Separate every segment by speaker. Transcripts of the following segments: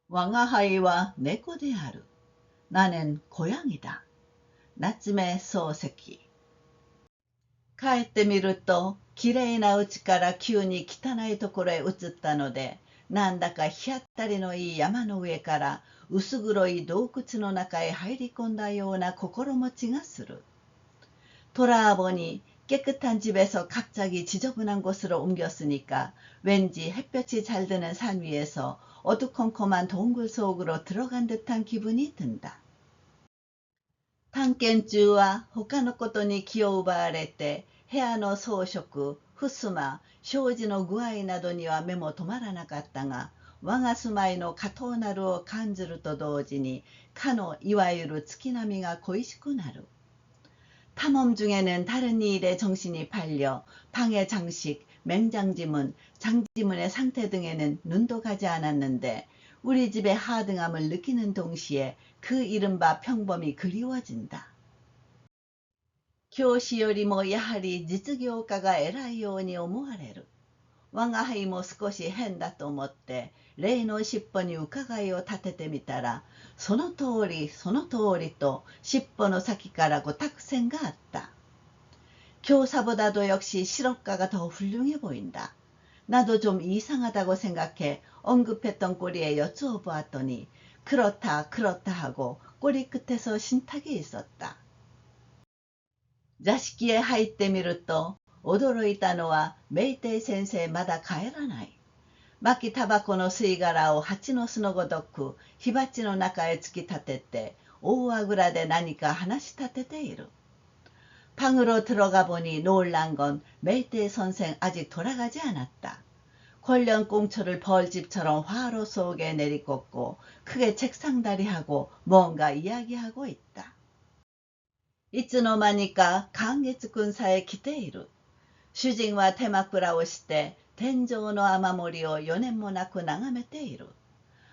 Speaker 1: 我が輩は猫である。나는 고양이다. 나츠메 소세키。帰ってみると、きれいな家から急に汚いところへ移ったので、なんだか日当たりのいい山の上から薄黒い洞窟の中へ入り込んだような心持ちがする。돌아보니 깨끗한 집에서 갑자기 지저분한 곳으로 옮겼으니까 왠지 햇볕이 잘 드는 산 위에서 어두컴컴한 동굴 속으로 들어간 듯한 기분이 든다. 探検中は他のことに気を奪われて部屋の装飾、襖、障子の具合などには目も止まらなかったが、我が住まいの下等なるを感じると同時に、かのいわゆる月並みが恋しくなる。탐험 중에는 다른 일에 정신이 팔려 방의 장식, 맹장지문, 장지문의 상태 등에는 눈도 가지 않았는데 우리 집의 하등함을 느끼는 동시에 그 이른바 평범이 그리워진다. 교시よりも やはり実業家が偉いように思われる。我が輩も少し変だと思って例の尻尾に伺いを立ててみたら、その通りその通りと尻尾の先からごたく線があった。교사보다도 역시 실업가가 더 훌륭해 보인다. 나도 좀 이상하다고 생각해 언급했던 꼬리에 여쭈어 보았더니 그렇다 그렇다 하고 꼬리 끝에서 신탁이 있었다. 座敷へ入ってみると驚いたのはメイテイ先生まだ帰らない。巻きタバコの吸い殻を蜂の巣のごとく火鉢の中へ突き立てて大あぐらで何か話し立てている。방으로 들어가 보니 놀란 건 메이테이 선생 아직 돌아가지 않았다. 관련 꽁초를 벌집처럼 화로 속에 내리꽂고 크게 책상다리하고 뭔가 이야기하고 있다. いつの間にか寒月君さえ来ている。主人は手枕をして天井の雨漏りを余念もなく眺めている。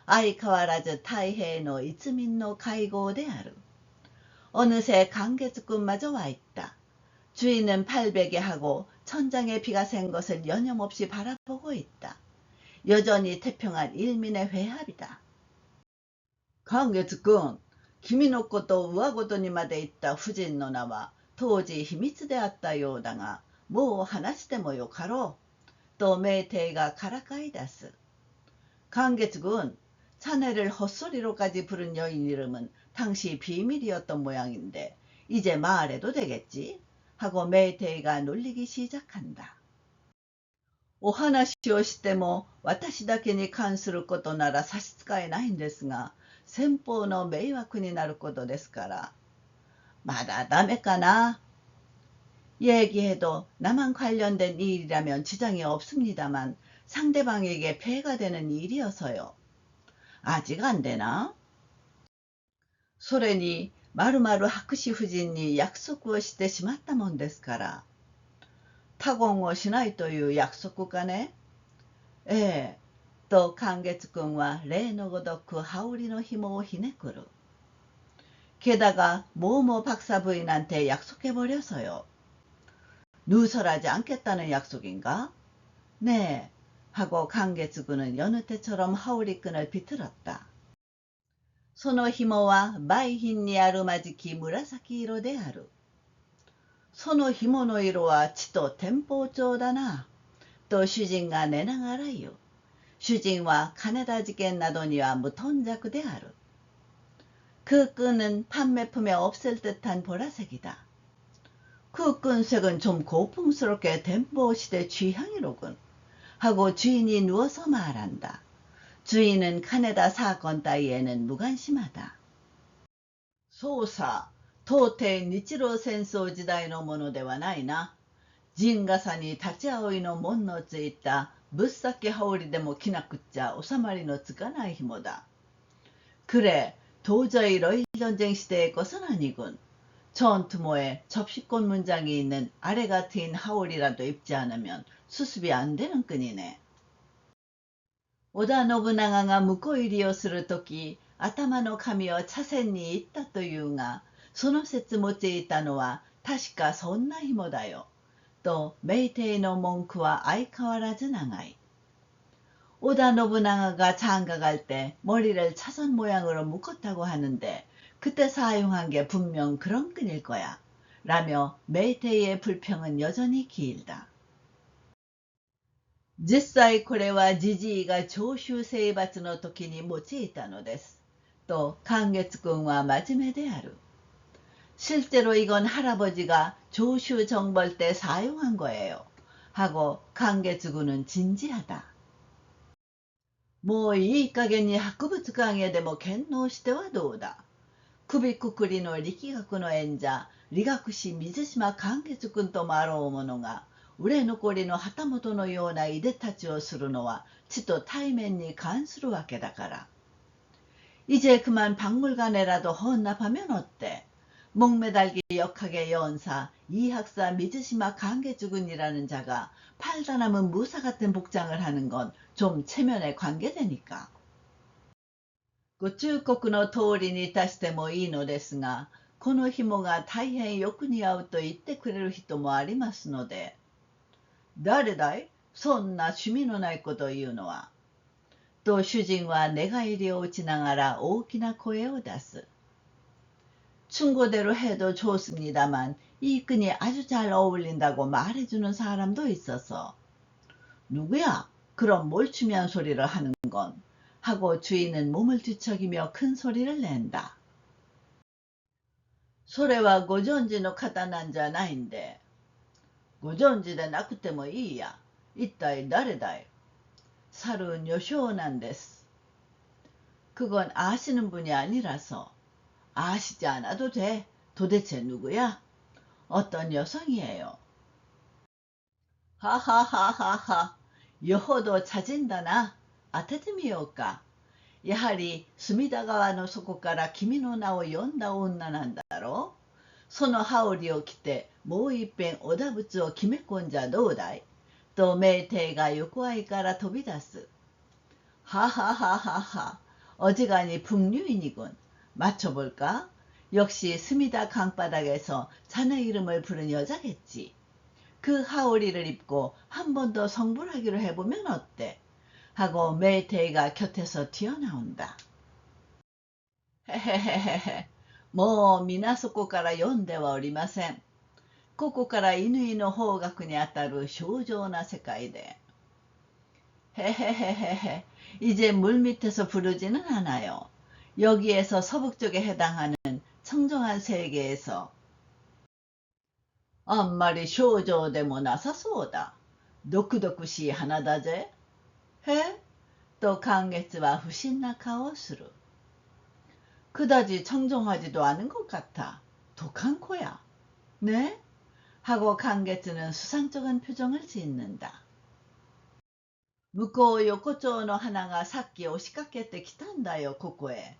Speaker 1: 相変わらず太平の一民の会合である。어느새 강개츠꾼마저 와 있다. 주인은 팔베개 하고 천장에 비가 샌 것을 여념없이 바라보고 있다. 여전히 태평한 일민의 회합이다. 강개츠꾼, 君のことを上ごとにまで言った婦人の名は当時秘密であったようだが、もう話してもよかろう。と名帝がからかい出す。 강개츠군, 자네를 헛소리로까지 부른 여인 이름은 당시 비밀이었던 모양인데 이제 말해도 되겠지? 하고 메이테이가 놀리기 시작한다. お話をしても私だけに関することなら差し支えないんですが、先方の迷惑になることですから。まだダメかな。 얘기해도 나만 관련된 일이라면 지장이 없습니다만 상대방에게 폐해가 되는 일이어서요. 아직 안 되나? それに、まるまる白紙夫人に約束をしてしまったもんですから。他言をしないという約束かね。ええ、と寛月君は例のごとく羽織の紐をひねくる。게다가 모모 박사 부인한테 약속해버려서요. 누설하지 않겠다는 약속인가? 네, 하고 강개츠군은 여느 때처럼 하우리끈을 비틀었다. その紐は梅浜にあるまじき紫色である。その紐の色は血と天保町だな。と主人が寝ながら言う。主人は金田事件などには無頓着である。그 끈은 판매품에 없을 듯한 보라색이다. 그 끈색은 좀 고풍스럽게 덴보시대 취향이로군. 하고 주인이 누워서 말한다. 주인은 카네다 사건 따위에는 무관심하다. そうさ、到底日露戦争時代のものではないな。陣笠に立ち葵の門のついたぶっさけ羽織でも着なくっちゃ収まりのつかない紐だ。 그래, 도저히 러일전쟁 시대의 것은 아니군. 접시꽃 문장이 있는 아래가 트인 하울이라도 입지 않으면 수습이 안 되는 끈이네. 織田信長が婿入りをするとき、頭の髪を茶筅に行ったというが、その説用いたのは確かそんな紐だよ。と、メイテイの文句は相変わらず長い。 오다 노부나가가 장가갈 때 머리를 차선 모양으로 묶었다고 하는데 그때 사용한 게 분명 그런 끈일 거야. 라며 메이테이의 불평은 여전히 길다. 実際これはジジイが徴収征伐の時に用いたのです。と寛月君は真面目である。 실제로 이건 할아버지가 조슈 정벌 때 사용한 거예요. 하고 강계주군은 진지하다. もういい加減に博物館へでも献納してはどうだ。首くくりの力学の演者、理学士水島寛月君ともあろう者が、売れ残りの旗本のようないでたちをするのはちと対面に関するわけだから。이제 그만 박물관에라도 헌납하면 어때? 목매달기 역학의 연사 이학사 미즈시마 강계주군이라는 자가 팔다 남은 무사 같은 복장을 하는 건 좀 체면에 관계되니까. ご忠告の通りにいたしてもいいのですが、この紐が大変よく似合うと言ってくれる人もありますので。誰だいそんな趣味のないことを言うのは。と主人は寝返りを打ちながら大きな声を出す。 충고대로 해도 좋습니다만 이 끈이 아주 잘 어울린다고 말해주는 사람도 있어서. 누구야? 그럼 몰추미한 소리를 하는 건. 하고 주인은 몸을 뒤척이며 큰 소리를 낸다. それはご存知の方なんじゃないんで。ご存知でなくてもいいや。一体誰だい? 살은 요쇼난데스. 그건 아시는 분이 아니라서. 아시지 않아도 돼. 도대체 누구야? 어떤 여성이에요. 하하하하하. 여호도 찾은다나. 아테트미요까. 야하리 스미다가와の底から君の名を呼んだ女なんだろう。その羽織を着てもう一遍おだぶつを決め込んじゃどうだいとメイテイが横合いから飛び出す。하하하하하. 어지간히 북류인이군. 맞춰볼까? 역시 스미다 강바닥에서 자네 이름을 부른 여자겠지. 그 하오리를 입고 한 번 더 성불하기로 해보면 어때? 하고 메이테이가 곁에서 튀어나온다. 헤헤헤헤헤. もう皆そこから読んではおりません。ここから乾の方角にあたる正常な世界で。헤헤헤헤헤. 이제 물밑에서 부르지는 않아요. 여기에서 서북쪽에 해당하는 청정한 세계에서. あんまり少女でもなさそうだ。毒々しい花だぜ。へと寛月は不審な顔をする。그다지 청정하지도 않은 것 같아. 독한 코야. 네? 하고 강게츠는 수상쩍은 표정을 짓는다. 向こう横丁の花がさっき押しかけてきたんだよ、ここへ。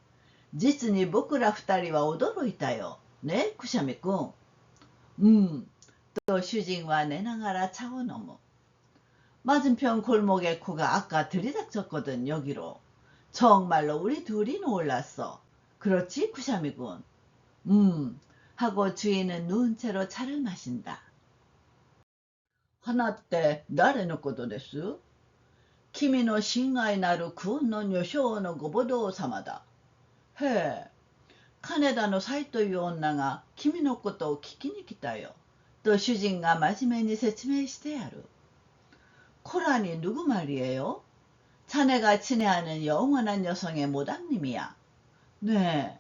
Speaker 1: 実に僕ら二人は驚いたよ。ね、くしゃみくん。또主人は寝ながら茶を飲む。 맞은편 골목의 코가 아까 들이닥쳤거든, 여기로. 정말로 우리 둘이 놀랐어. 그렇지, 구샤미군. 하고 주인은 누운 채로 차를 마신다. 하나때誰のことです?君の親愛なる君の女性のご母堂様だ。へえ、金田のサイという女が君のことを聞きに来たよ。と主人が真面目に説明してやる。코라니 누구 말이에요? 자네가 친애하는 영원한 여성의 모당님이야. 네,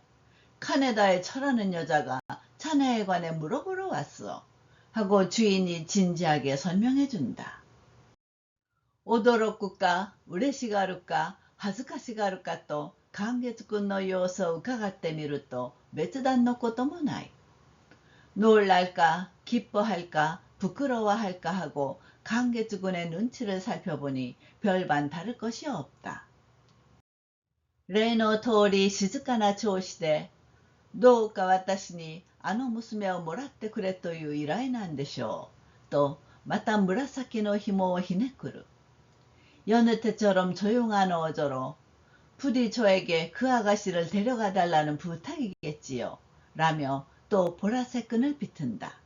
Speaker 1: 카네다에 철하는 여자가 자네에 관해 물어보러 왔어. 하고 주인이 진지하게 설명해준다. 오도로쿠까, 우레시가루까, 하즈카시가루까 또 강계츠군の 様子を伺ってみると別段のこともない。 놀랄까, 기뻐할까, 부끄러워할까 하고 강계츠군의 눈치를 살펴보니 별반 다를 것이 없다. 例の通り静かな調子で、どうか私にあの娘をもらってくれという依頼なんでしょう。とまた紫の紐をひねくる。 여느 때처럼 조용한 어조로 부디 저에게 그 아가씨를 데려가 달라는 부탁이겠지요. 라며 또 보라색 끈을 비튼다.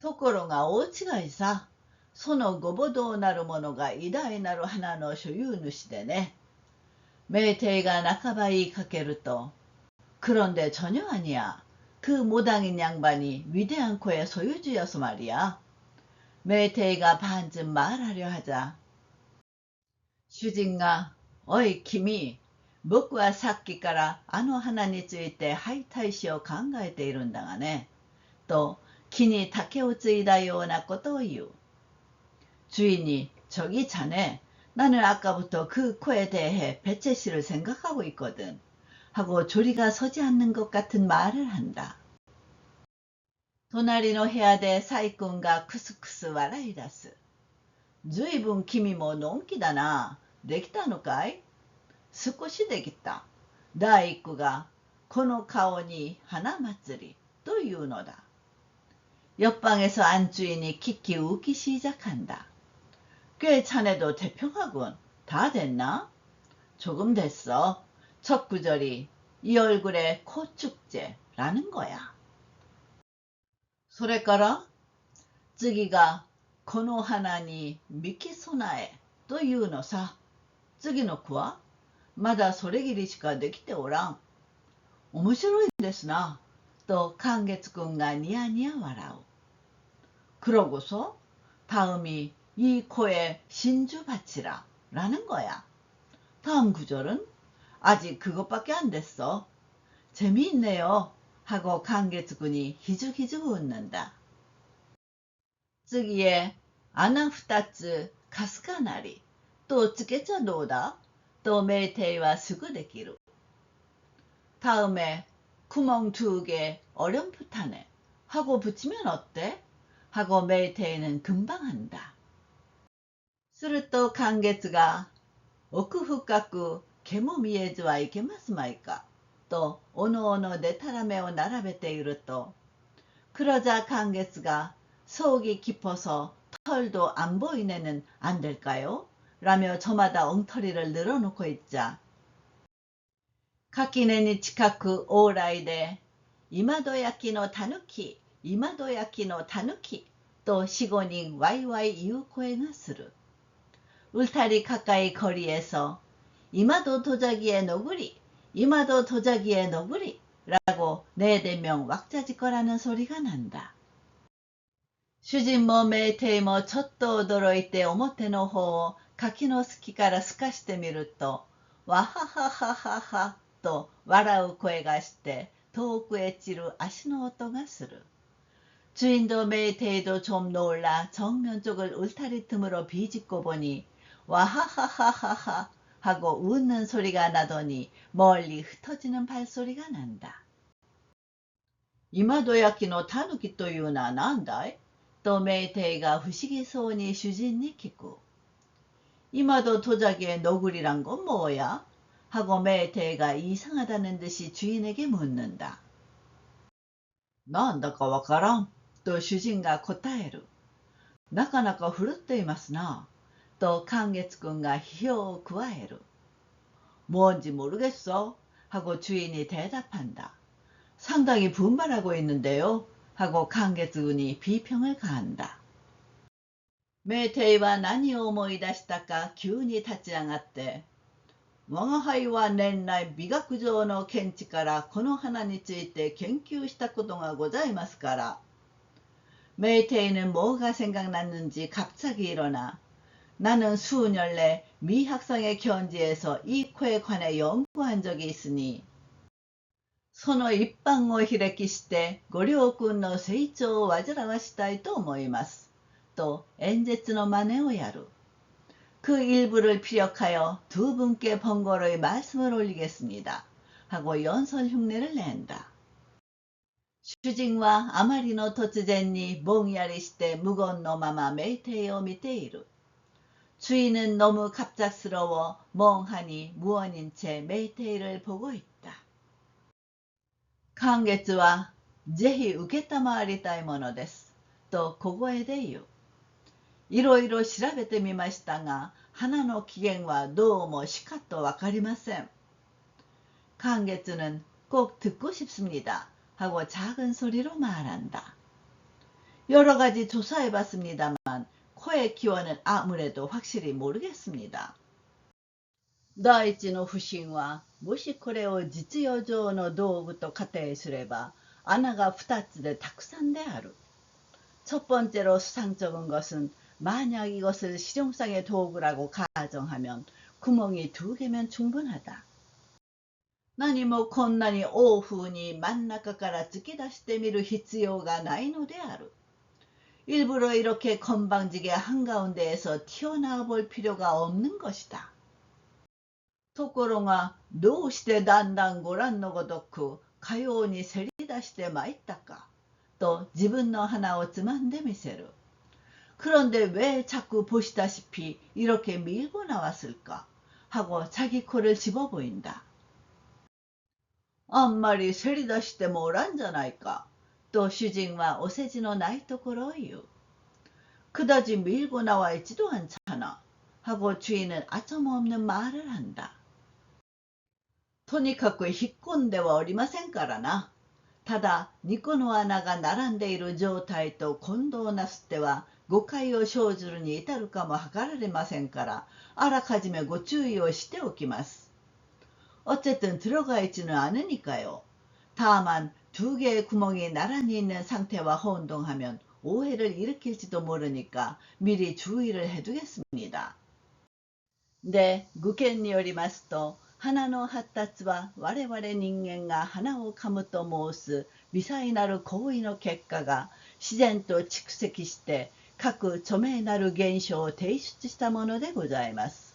Speaker 1: ところが大違いさ。そのご母堂なるものが偉大なる花の所有主でね。名帝が半ば言いかけると、그런데 전혀 아니야. 그 모당인 양반이 위대한 코의 소유주여서 말이야. 메이테이가 반쯤 말하려 하자. 슈진가, 어이 김이, 먹과 삭기から あの花について敗退しを考えているんだがね。と、木に竹をついだようなことを言う。 주인이, 저기 자네, 나는 아까부터 그 코에 대해 배채씨를 생각하고 있거든. 하고 조리가 서지 않는 것 같은 말을 한다. 隣の部屋でサイ君がクスクス笑い出す。ずいぶん君ものんきだな。できたのかい？少しできた。第一句が、この顔に花祭りというのだ。 옆방에서 안주인이 킥킥 웃기 시작한다. 꽤 자네도 대평하군. 다 됐나? 조금 됐어. 첫 구절이 이 얼굴에 코축제라는 거야. それから次がこの花に幹備えというのさ。次の句はまだそれぎりしかできておらん。面白いですな。と寛月くんがニヤニヤ笑う。 그러고서 다음이 이 코에 신주 바치라 라는 거야. 다음 구절은 아직 그것밖에 안 됐어. 재미있네요. 하고 강계츠군이 희죽희죽 웃는다. 次へ 穴二つかすかなりとつけちゃどうだと메이테이와すぐできる. 다음에 구멍 2개 어렴풋하네 하고 붙이면 어때? 하고 메이테이는 금방 한다. すると寛月が奥深く毛も見えずはいけますまいかとおのおのでたらめを並べていると 그러자 강계스가 속이 깊어서 털도 안 보이네는 안 될까요? 라며 저마다 엉터리를 늘어놓고 있자 가키네니 치카쿠 오라이데 이마도야키노 타누키 이마도야키노 타누키 또 시고닝 와이와이 이유코행을 쓰르 울타리 가까이 거리에서 이마도 도자기의 너구리 이마도 도자기의 너구리 라고 4대명 왁자지껄하는 소리가 난다. 主人もメイテイもちょっと驚いて表の方を柿の隙から透かしてみると、わはははははと笑う声がして遠くへ散る足の音がする. 주인도 메이테이도 좀 놀라 정면 쪽을 울타리 틈으로 비집고 보니 와하하하하하 하고 웃는 소리가 나더니 멀리 흩어지는 발소리가 난다. 이마도야키노 타누키 というのはなんだいとメイテイが不思議そうに主人に聞く. 이마도 도자기의 너구리란 건 뭐야? 하고 메이테이가 이상하다는 듯이 주인에게 묻는다. なんだかわからんと主人が答える. なかなかふるっていますな또 강계츠군가 희호를 구하에루. 뭔지 모르겠어 하고 주인이 대답한다. 상당히 분발하고 있는데요 하고 강계츠군이 비평을 가한다. 메이테이와何を思い出したか急に立ち上がって、我が輩は年内美学上の見地からこの花について研究したことがございますから。메이테이는 뭐가 생각났는지 갑자기 일어나 나는 수년 내 미학성의 견지에서 이 코에 관해 연구한 적이 있으니 その一般を開きしてご両君の成長を煩わしたいと思います. 또演説の 만에をやる. 그 일부를 피력하여 두 분께 번거로이 말씀을 올리겠습니다. 하고 연설 흉내를 낸다. 主人はあまりの突然にぼんやりして無言のままメイテイを見ている. 주인은 너무 갑작스러워 멍하니 무언인 채 메이테이를 보고 있다. 寛月はぜひ受けたまわりたいものです。と小声で言う。いろいろ調べてみましたが、花の起源はどうもしかとわかりません。강계츠는 꼭 듣고 싶습니다. 하고 작은 소리로 말한다. 여러 가지 조사해봤습니다만 코의 기원은 아무래도 확실히 모르겠습니다.第一の不審は、もしこれを実用上の道具と仮定すれば、穴が2つでたくさんである。첫 번째로 수상적인 것은 만약 이것을 실용상의 도구라고 가정하면 구멍이 2개면 충분하다. 何もこんなに大風に真ん中から突き出してみる必要がないのである。일부러 이렇게 건방지게 한가운데에서 튀어나와 볼 필요가 없는 것이다. ところが、どうしてだんだんご覧のごとく、かようにせり出してまいったか、と自分の鼻をつまんでみせる。그런데 왜 자꾸 보시다시피 이렇게 밀고 나왔을까? 하고 자기 코를 집어 보인다. あんまりせり出してもおらんじゃないか、と主人はお世辞のないところを言う。그다지 밀고 나와 있지도 않잖아. 하고 주인은 아첨없는 말을 한다. とにかく引っ込んではおりませんからな。ただ、2個の穴が並んでいる状態と混同なすっては、誤解を生ずるに至るかも図られませんから、あらかじめご注意をしておきます。어쨌든 들어가 있지는 않으니까요. 다만 2개의 구멍이 나란히 있는 상태와 혼동하면 오해를 일으킬지도 모르니까 미리 주의를 해두겠습니다. 네, 具見によりますと、鼻の発達は我々人間が鼻を噛むと申す微細なる行為の結果が自然と蓄積して各著名なる現象を提出したものでございます。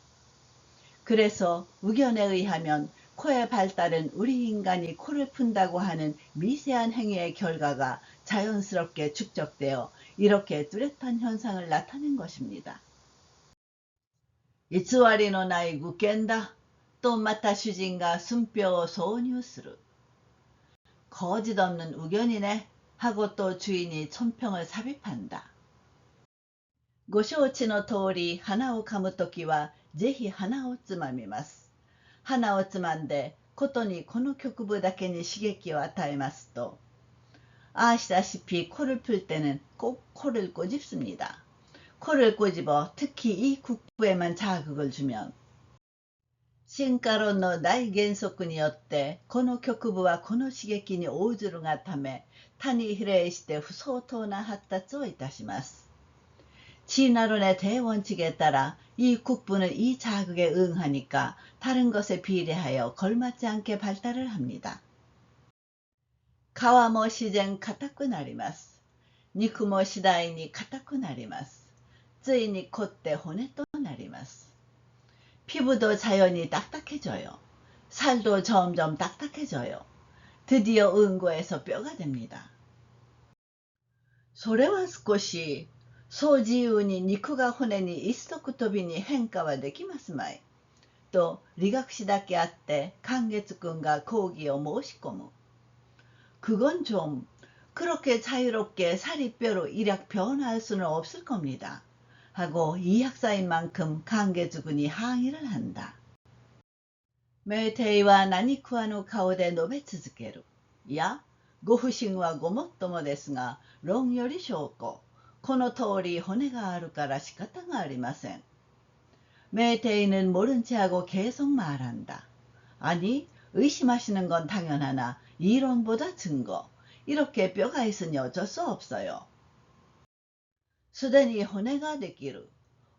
Speaker 1: 그래서 의견에 의하면 코의 발달은 우리 인간이 코를 푼다고 하는 미세한 행위의 결과가 자연스럽게 축적되어 이렇게 뚜렷한 현상을 나타낸 것입니다. 偽りのない具見だ。とまた主人が寸評を挿入する。거짓없는 의견이네. 하고 또 주인이 촌평을 삽입한다. ご承知の通り、鼻を噛むときは、ぜひ鼻をつまみます。鼻をつまんで、ことにこの局部だけに刺激を与えますと、아시다시피 코를 풀 때는 꼭 코를 꼬집습니다. 코를 꼬집어 특히 이 국부에만 자극을 주면 進化論の大原則によってこの局部はこの刺激に応ずるがため他に比例して不相当な発達をいたします。진화론의 대원칙에 따라 이 국부는 이 자극에 응하니까 다른 것에 비례하여 걸맞지 않게 발달을 합니다. 皮も自然硬くなります。肉も次第に硬くなります。ついに凝って骨となります。 피부도 자연히 딱딱해져요. 살도 점점 딱딱해져요. 드디어 응고에서 뼈가 됩니다. それは少し、そう自由に肉が骨に一足飛びに変化はできますまい。と理学士だけあって寛月君が抗議を申し込む。그건 좀, 그렇게 자유롭게 살이 뼈로 일약 변화할 수는 없을 겁니다. 하고 이학사인 만큼 강계주군이 항의를 한다. 메이테이와 나니쿠아노 가오데 노베続ける. 야, ご不審はごもっともですが、論より証拠。この通り骨があるから仕方がありません。메이테이는 모른 체하고 계속 말한다. 아니, 의심하시는 건 당연하나 이론보다 증거. 이렇게 뼈가 있으니 어쩔 수 없어요. すでに骨ができる。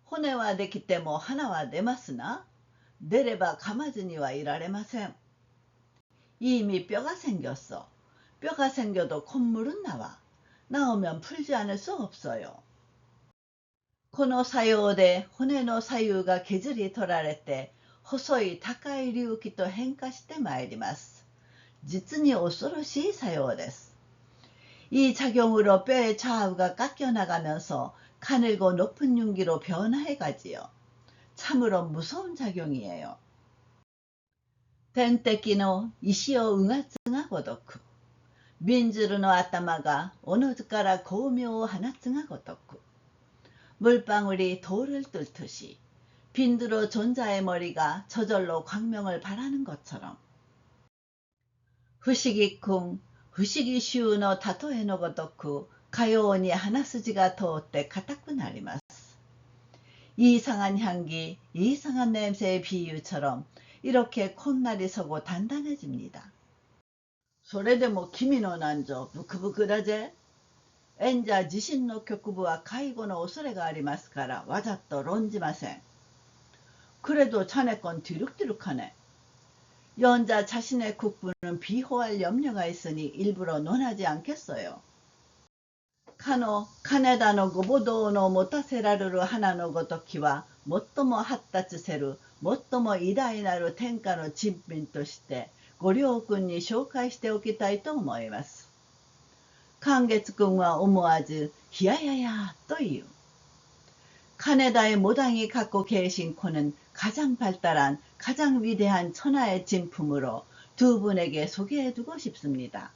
Speaker 1: 骨はできても花は出ますな。出れば噛まずにはいられません。이미 뼈가 생겼어. 뼈가 생겨도 콧물은 나와. 나오면 풀지 않을 수 없어요. この作用で骨の左右が削り取られて細い高い隆起と変化してまいります。実に恐ろしい作用です。 이 작용으로 뼈의 좌우가 깎여나가면서 가늘고 높은 융기로 변화해가지요. 참으로 무서운 작용이에요. 天敵の石をうがつがごとく、빈줄의頭がおのずから光明を放つがごとく、물방울이 돌을 뚫듯이 빈드로 존자의 머리가 저절로 광명을 발하는 것처럼, 不思議君不思議衆の例えのごとく、かように鼻筋が通って硬くなります。 이상한 향기, 이상한 냄새의 비유처럼 이렇게 콧날이 서고 단단해집니다. それでも君の難所ブクブクだぜ。演者自身の局部は介護の恐れがありますからわざと論じません。 그래도 자네 건 뒤룩뒤룩하네. 연자 자신의 국부는 비호할 염려가 있으니 일부러 논하지 않겠어요. 金田のご母堂の持たせられる花のごときは最も発達せる最も偉大なる天下の珍品としてご両君に紹介しておきたいと思います。寛月君は思わずひやややと言う。 카네다의 모당이 갖고 계신 코는 가장 발달한 가장 위대한 천하의 진품으로 두 분에게 소개해두고 싶습니다.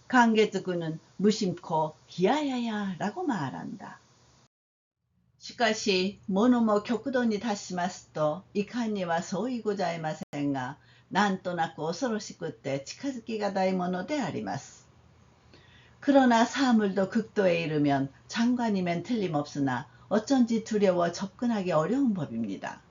Speaker 1: 강계즈군은 무심코 히야야야 라고 말한다. しかし物も極度に達しますといかには相違ございませんがなんとなく恐ろしくって近づきがたいものであります。 그러나 사물도 극도에 이르면 장관이면 틀림없으나 어쩐지 두려워 접근하기 어려운 법입니다.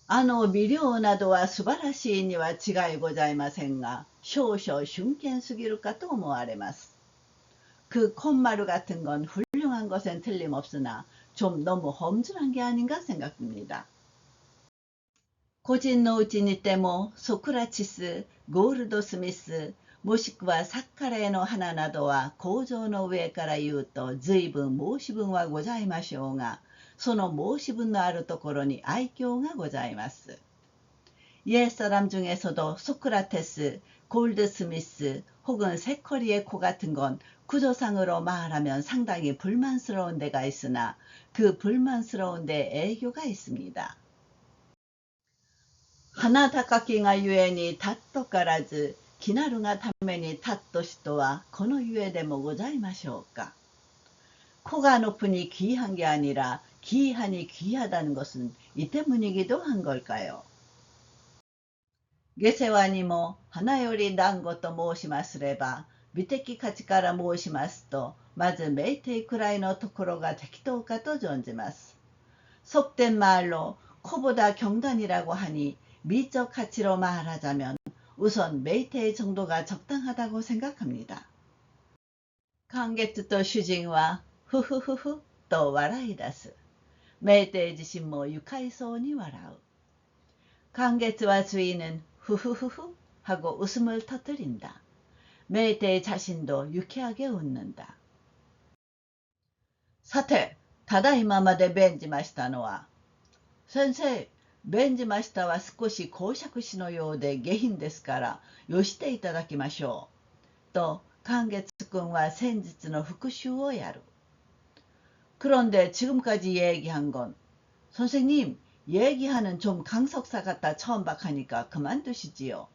Speaker 1: 魅了などは素晴らしいには違いございませんが少々瞬間すぎるかと思われます。 그 콧마루 같은 건 훌륭한 것엔 틀림없으나 좀 너무 험준한 게 아닌가 생각됩니다. 고진 노우치니 때모 소크라치스, 고르도 스미스, もしくはサッカレーの花などは構造の上から言うと随分申し分はございましょうが、その申し分のあるところに愛嬌がございます。 옛사람 중에서도 소크라테스, 골드스미스 혹은 세커리의 코 같은 건 구조상으로 말하면 상당히 불만스러운 데가 있으나 그 불만스러운 데 애교가 있습니다. 하나 닦기가 유엔이 닷도 가라즈 気なるがためにたっとしとはこのゆえでもございましょうか。 코가 높으니 귀한 게 아니라 귀하니 귀하다는 것은 이 때문이기도 한 걸까요? 下世話にも花より団子と申しますれば美的価値から申しますとまず名帝くらいのところが適当かと存じます。 속된 말로 코보다 경단이라고 하니 미적 가치로 말하자면 우선 메이테의 정도가 적당하다고 생각합니다. 강게츠도 슈징와 후후후후 또 와라이다스. 메이테의 자신모 유카이소니 와라우. 강게츠와 주인은 후후후후 하고 웃음을 터뜨린다. 메이테의 자신도 유쾌하게 웃는다. 사테, 다다이마마데 벤지마시타노와. 선생, 弁じましたは少し講釈師のようで下品ですからよしていただきましょう。と寛月君は先日の復習をやる。 그런데 지금까지 얘기한 건 선생님 얘기하는 좀 강석사 같다 처음박하니까 그만두시지요.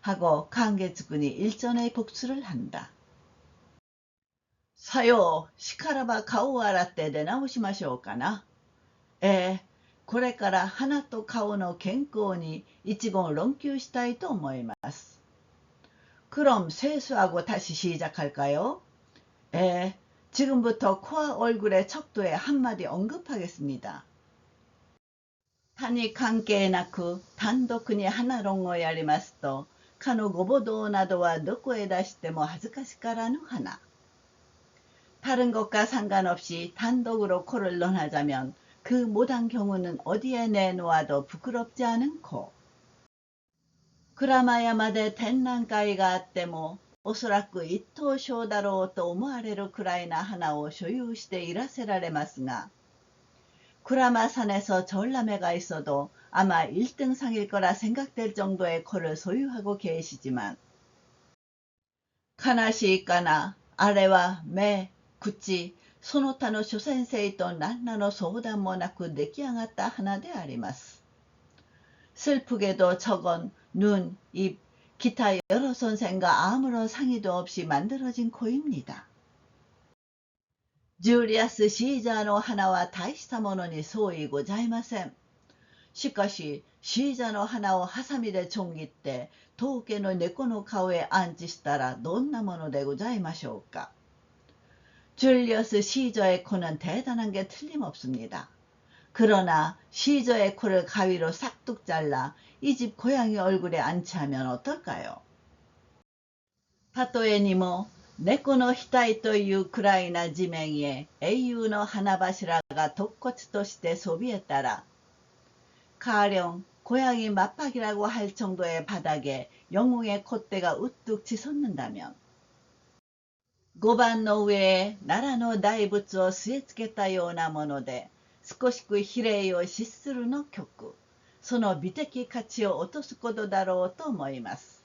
Speaker 1: 하고 강계츠군이 일전의 복수를 한다. 사요, 시카라바 가오아라 때 내나오시마쇼까나? 에, これから花と顔の健康に一言論求したいと思います。 그럼 세수하고 다시 시작할까요? 예, 지금부터 코와 얼굴의 척도에 한마디 언급하겠습니다. 他に関係なく単独に花論をやりますとかのご母堂などはどこへ出しても恥ずかしからぬ花。 다른 것과 상관없이 단독으로 코를 논하자면 그 못한 경우는 어디에 내놓아도 부끄럽지 않은 코. 鞍馬まで展覧会があってもおそらく一等賞だろうと思われるくらいな花を所有していらせられますが구라마산에서 전람회가 있어도 아마 1등상일 거라 생각될 정도의 코를 소유하고 계시지만 카나시까나 아래와 매, 구찌, その他の諸先生と何らの相談もなく出来上がった花であります。 슬프게도 저건 눈, 입, 기타 여러 선생과 아무런 상의도 없이 만들어진 코입니다. 주리아스 시자의 하나와 大したものに相違ございません。しかしシーザの花をハサミでちょん切って当家の猫の顔へ安置したらどんなものでございましょうか。 줄리어스 시저의 코는 대단한 게 틀림없습니다. 그러나 시저의 코를 가위로 싹둑 잘라 이 집 고양이 얼굴에 안치하면 어떨까요?たとえにも猫の額というくらいな地面へ英雄の花柱が突骨としてそびえたら、 가령 고양이 맞박이라고 할 정도의 바닥에 영웅의 콧대가 우뚝 치솟는다면, 碁盤の上へ奈良の大仏を据え付けたようなもので少しく比例を失するの曲、その美的価値を落とすことだろうと思います。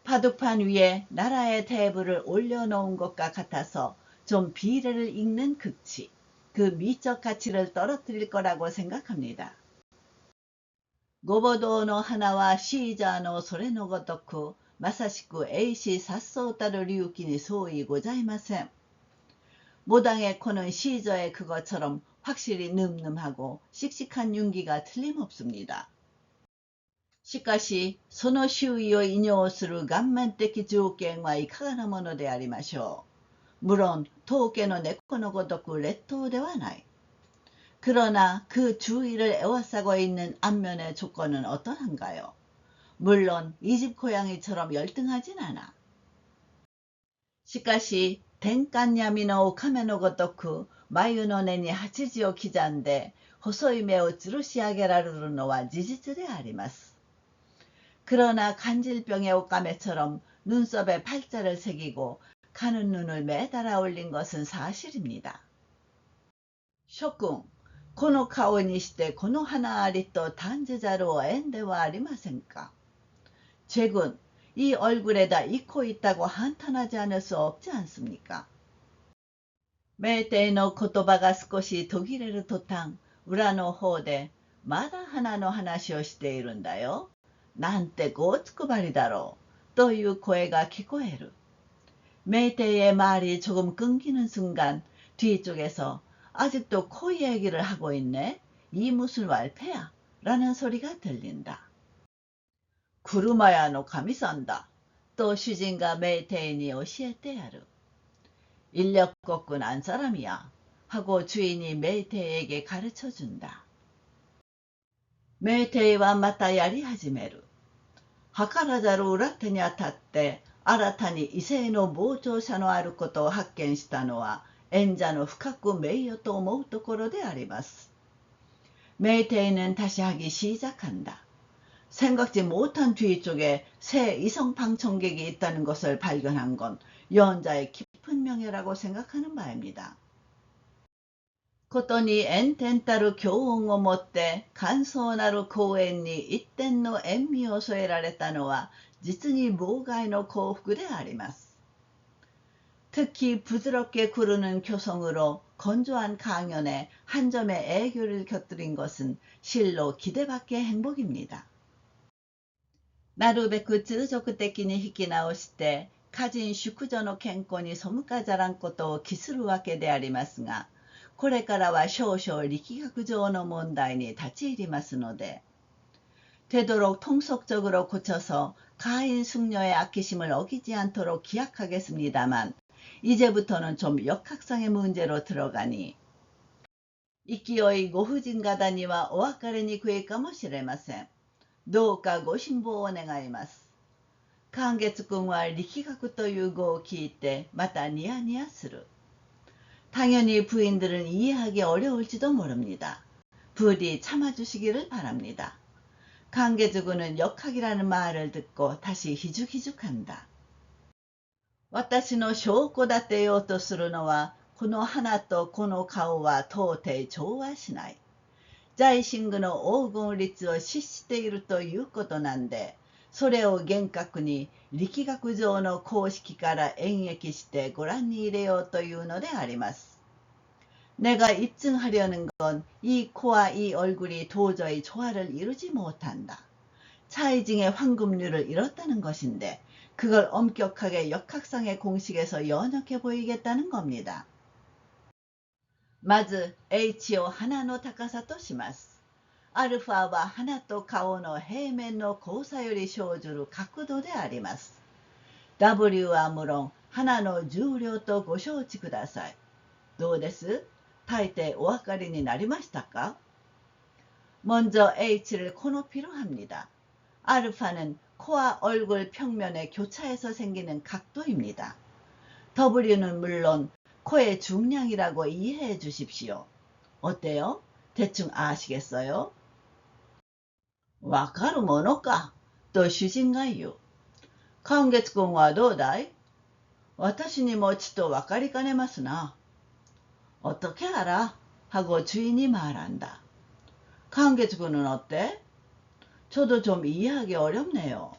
Speaker 1: 바둑판 위에 나라의 대부를 올려놓은 것과 같아서 좀 비례를 읽는 극치, 그 미적 가치를 떨어뜨릴 거라고 생각합니다. ごぼ堂の花はシージャーのそれのごとく、まさしく英詩颯爽たる隆起に相違ございません。 모당의 코는 시저의 그것처럼 확실히 늠름하고 씩씩한 윤기가 틀림없습니다. しかし、その周囲を引用する顔面的条件はいかがなものでありましょう。물론当家の猫のごとく劣等ではない。 그러나 그 주위를 에워싸고 있는 안면의 조건은 어떠한가요? 물론 이 집 고양이처럼 열등하진 않아. しかし、天かん闇の亀のごとく眉の根に八字を刻んで細い目を吊るし上げられるのは事実であります。 그러나 간질병의 옷가매처럼 눈썹에 팔자를 새기고 가는 눈을 매달아 올린 것은 사실입니다. 諸君、この顔にしてこの花ありと断じざるを得んではありませんか。 최군, 이 얼굴에다 이 코 있다고 한탄하지 않을 수 없지 않습니까? 名帝の言葉が少し途切れる途端、裏の方でまだ花の話をしているんだよ。なんてごうつくばりだろうという声が聞こえる。 메이테이의 말이 조금 끊기는 순간 뒤쪽에서 아직도 코 얘기를 하고 있네? 이 무슨 왈패야? 라는 소리가 들린다. 구르마야 너 감히 산다. 또 슈진과 메이테인이 오시에테야르. 인력 꺾은 안 사람이야. 하고 주인이 메이테이에게 가르쳐준다. 메이테이와 마타 야리 하지메르. 図らざる裏手にあたって新たに異性の傍聴者のあることを発見したのは演者の深く名誉と思うところであります。 메이테이는 다시 하기 시작한다. 생각지 못한 뒤쪽에 새 이성 방청객이 있다는 것을 발견한 건 연자의 깊은 명예라고 생각하는 바입니다. ことに炎天たる強音をもって乾燥なる公園に一点の塩味を添えられたのは実に妨害の幸福であります。 특히 부드럽게 구르는 교성으로 건조한 강연에 한 점의 애교를 곁들인 것은 실로 기대밖의 행복입니다. なるべく通俗的に引き直して家人淑女の健康に背かざらんことを期するわけでありますが、これからは少々力学上の問題に立ち入りますので、 되도록 통속적으로 고쳐서 가인 숙녀의 아끼심을 어기지 않도록 기약하겠습니다만, 이제부터는 좀 역학상의 문제로 들어가니 勢いご婦人方にはお別れにくいかもしれません。どうかご辛抱を願います。寛月君は力学という語を聞いてまたニヤニヤする。 당연히 부인들은 이해하기 어려울지도 모릅니다. 부디 참아주시기를 바랍니다. 강계주군은 역학이라는 말을 듣고 다시 희죽희죽한다. 私の証拠立てようとするのはこの花とこの顔は到底調和しない。在神宮の黄金律を失しているということなんで、それを厳格に力学上の公式から演繹してご覧に入れようというのであります。 내가 입증하려는 건 이 코와 이 얼굴이 도저히 조화를 이루지 못한다. 차이징의 황금률을 잃었다는 것인데 그걸 엄격하게 역학상의 공식에서 연역해 보이겠다는 겁니다. まず H を鼻の高さとします。 アルファは鼻と顔の平面の交差より生じる角度であります。W は無論花の重量とご承知ください。どうです？大抵お分かりになりましたか？ 먼저 H를 코높이로 합니다. 알파는 코와 얼굴 평면의 교차에서 생기는 각도입니다. W는 물론 코의 중량이라고 이해해 주십시오. 어때요? 대충 아시겠어요? わかるものかと主人が言う。寛月君はどうだい？私にもちとわかりかねますな。어떻게 알아? 하고 주인이 말한다. 강계주군은 어때? 저도 좀 이해하기 어렵네요.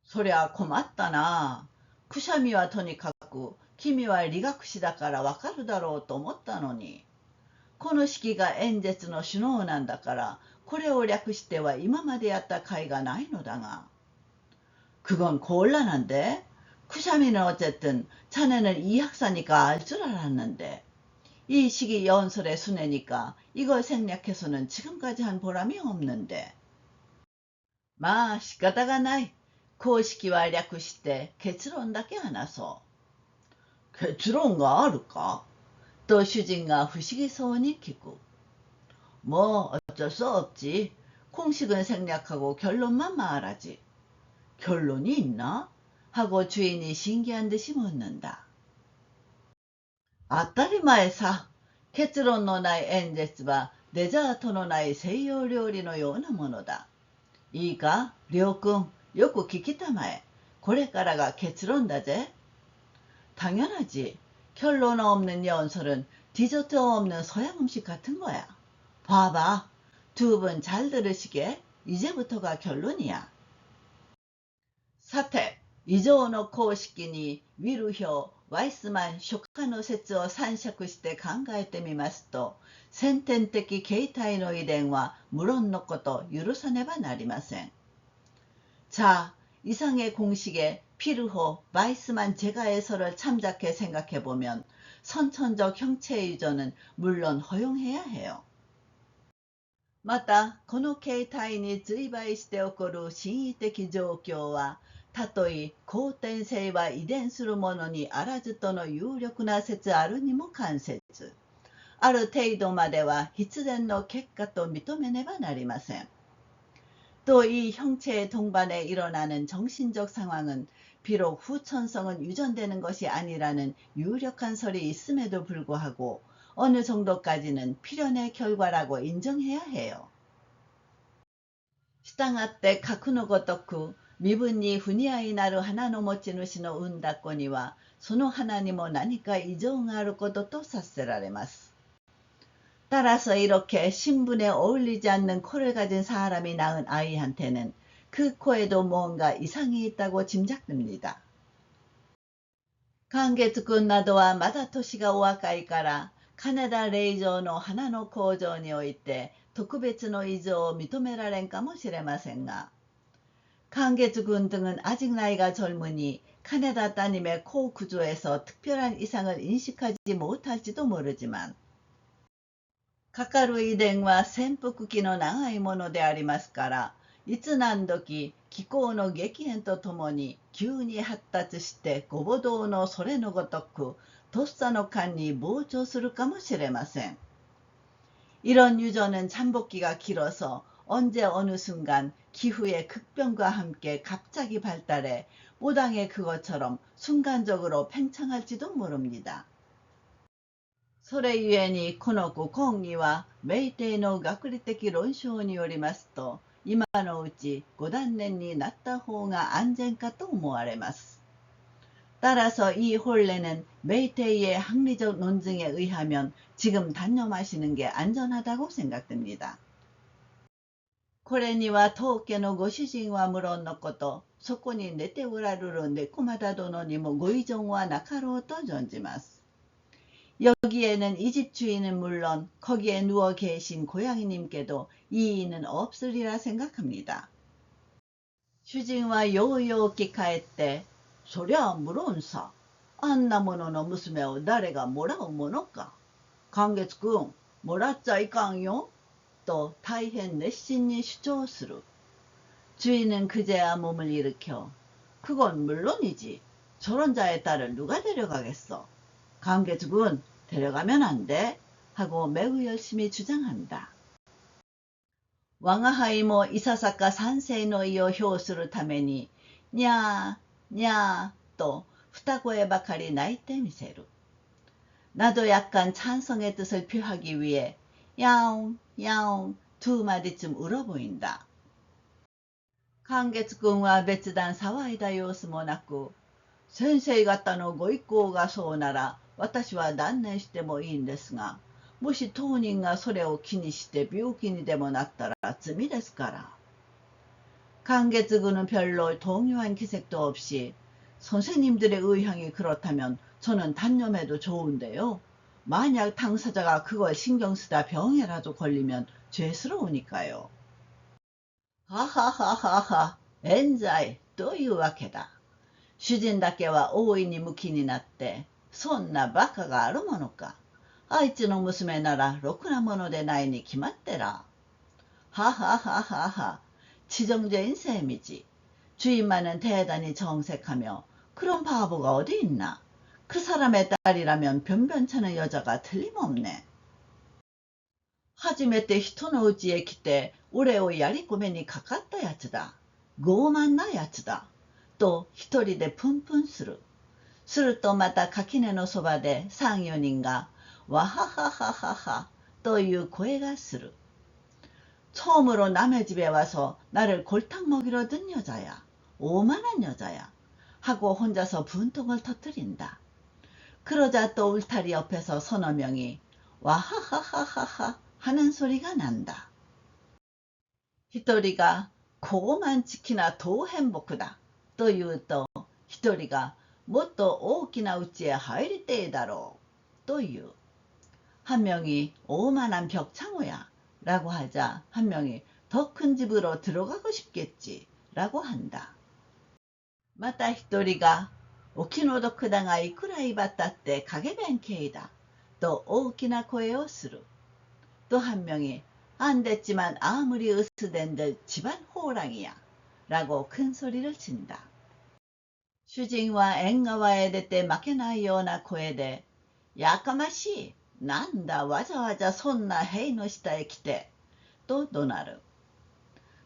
Speaker 1: 소랴 고맙다나. 쿠샤미와とにかく君は理学士だからわかるだろうと思ったのに。この式が演説の首脳なんだから、これを略しては今までやった甲斐がないのだが。그건 곤란한데? 쿠샤미는 어쨌든 자네는 이 학사니까 알 줄 알았는데. 이 시기 연설의 순회니까 이걸 생략해서는 지금까지 한 보람이 없는데. 마, 시가다가 나이. 그式は略して結論だけ話そう。結論があるかと主人が不思議そうに聞く。뭐 어쩔 수 없지. 공식은 생략하고 결론만 말하지. 결론이 있나? 하고 주인이 신기한 듯이 묻는다. 当たり前さ。結論のない演説はデザートのない西洋料理のようなものだ。いいか、려君、よく聞きたまえ。これからが結論だぜ。당연하지. 결론 없는 연설은 디저트 없는 서양 음식 같은 거야. 봐봐. 두 분 잘 들으시게. 이제부터가 결론이야. さて、以上の公式にウィル表、ワイスマン書家の説を参酌して考えてみますと、先天的形態の遺伝は無論のこと許さねばなりません。자, 이상의 공식에 피르호, 와이스만 제가해설을 참작해 생각해보면 선천적 형체의 유전은 물론 허용해야 해요. また、この形態に随伴して起こる心理的状況は、たとえ後天性は遺伝するものにあらずとの有力な説あるにも関せず、ある程度までは必然の結果と認めねばなりません。또 이 형체의 동반에 일어나는 정신적 상황은 비록 후천성은 유전되는 것이 아니라는 유력한 설이 있음에도 불구하고 어느 정도까지는 필연의 결과라고 인정해야 해요. したがって核のごとく身分に不似合いなる花の持ち主の産んだ子にはその花にも何か異常があることと察せられます。 따라서 이렇게 신분에 어울리지 않는 코를 가진 사람이 낳은 아이한테는 그 코에도 뭔가 이상이 있다고 짐작됩니다. 강계tuk군などはまだ年がお若いから金田霊場の花の工場において特別の異常を認められんかもしれませんが、강계tuk군 등은 아직 나이가 젊으니 카네다 따님의 코 구조에서 특별한 이상을 인식하지 못할지도 모르지만, かかる遺伝は潜伏期の長いものでありますから、いつ何時気候の激変とともに急に発達してごぼ堂のそれのごとくとっさの間に膨張するかもしれません。 이런 유전은 잠복기가 길어서 언제 어느 순간 기후의 극변과 함께 갑자기 발달해 모당의 그것처럼 순간적으로 팽창할지도 모릅니다. それゆえにこのご講義は明帝の学理的論証によりますと、今のうちご断念になった方が安全かと思われます。 따라서 이 혼례는 메이테이의 학리적 논증에 의하면 지금 단념하시는 게 안전하다고 생각됩니다. これには当家のご主人は無論のこと、そこに寝ておられる猫又殿にもご異常はなかろうと存じます。 여기에는 이 집 주인은 물론 거기에 누워 계신 고양이님께도 이의는 없으리라 생각합니다. 주진와 요요키 가했대. そりゃ無論さ。あんなものの娘を誰がもらうものか。寛月君、もらっちゃいかんよ。と大変熱心に主張する。주인은 그제야 몸을 일으켜 그건 물론이지. 저런 자의 딸을 누가 데려가겠어. 강계죽은 데려가면 안 돼. 하고 매우 열심히 주장한다. 왕하하이모 이사사카 산세이노이요 효수를 타메니 냐, 냐, 또 후타고에 바카리 나이테 미세루. 나도 약간 찬성의 뜻을 표하기 위해 야옹, 야옹 두 마디쯤 울어 보인다. 강계츠군과別段騒いだ様子もなく、先生方のご意向がそうなら、私は断念してもいいんですが、もし当人がそれを気にして病気にでもなったら罪ですから。강계츠군은 별로 동요한 기색도 없이, 선생님들의 의향이 그렇다면 저는 단념해도 좋은데요. 만약 당사자가 그걸 신경 쓰다 병에라도 걸리면 죄스러우니까요. 하하하하하, 엔자이, というわけだ。主人だけは大いにムキになって、そんなバカがあるものか。あいつの娘ならろくなものでないに決まってら。하하하하하, 지정적인 셈이지. 주인만은 대단히 정색하며 그런 바보가 어디 있나. 그 사람의 딸이라면 변변찮은 여자가 틀림없네. 初めて人の家へ来て、俺をやり込めにかかったやつだ。傲慢なやつだ。と一人でプンプンする。するとまた垣根のそばで三、四人が、わははははは、という声がする。처음으로 남의 집에 와서 나를 골탕 먹이러 든 여자야. 오만한 여자야. 하고 혼자서 분통을 터뜨린다. 그러자 또 울타리 옆에서 서너 명이 와하하하하하 하는 소리가 난다. 히토리가 고만 치키나 도 행복하다. と言うと、一人がもっと大きな家へ入りてえだろう。という。한 명이 오만한 벽창호야. 라고 하자 한 명이 더 큰 집으로 들어가고 싶겠지. 라고 한다. また一人がお気の毒だがいくら威張ったって影弁慶だ。と大きな声をする。또 한 명이 안 됐지만 아무리 으스댄들 집안 호랑이야. 라고 큰 소리를 친다. 主人は縁側へ出て負けないような声で、やかましい。なんだわざわざそんな塀の下へ来て。と怒鳴る。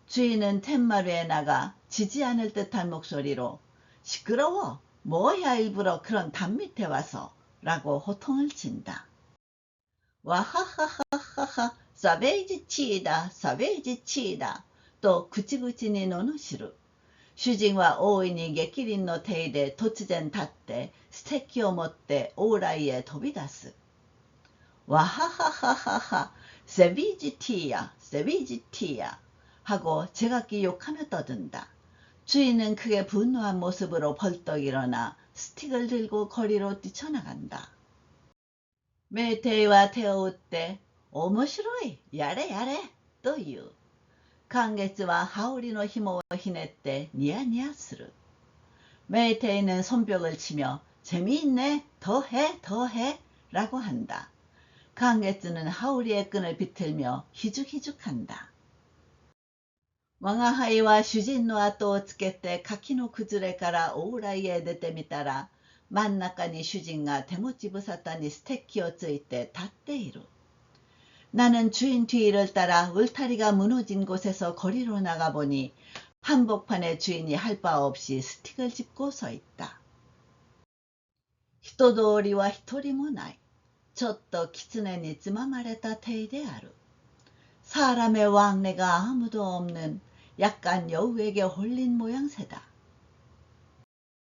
Speaker 1: 주인은 텐마루에 나가 지지 않을 듯한 목소리로 시끄러워. 뭐야 일부러 그런 담 밑에 와서. 라고 호통을 친다. 와하하하하하 사베이지 치이다 사베이지 치이다. 또 구치구치に罵る。主人は大いに激鱗の手で突然立ってステッキを持って往来へ飛び出す。わははははは、セビジティア、セビジティア 하고 제각기 욕하며 떠든다. 주인은 크게 분노한 모습으로 벌떡 일어나 스틱을 들고 거리로 뛰쳐나간다. 메이테이와 테오우때 오모시로이, 야레 야레, という。寛月は羽織の紐をひねってニヤニヤする。メイテイ는 손뼉을 치며 재미있네, 더해, 더해 라고 한다. 강게츠는 하우리의 끈을 비틀며 희죽희죽한다. 왕하하이와 주진노後をつけて柿の崩れから往来へ出てみたら、真ん中に主人が手持ち無沙汰にステッキをついて立っている。 나는 주인 뒤를 따라 울타리가 무너진 곳에서 거리로 나가보니 한복판에 주인이 할 바 없이 스틱을 짚고 서 있다. 人通りは一人もない。ちょっと狐につままれた体である。 사람의 왕래가 아무도 없는 약간 여우에게 홀린 모양새다.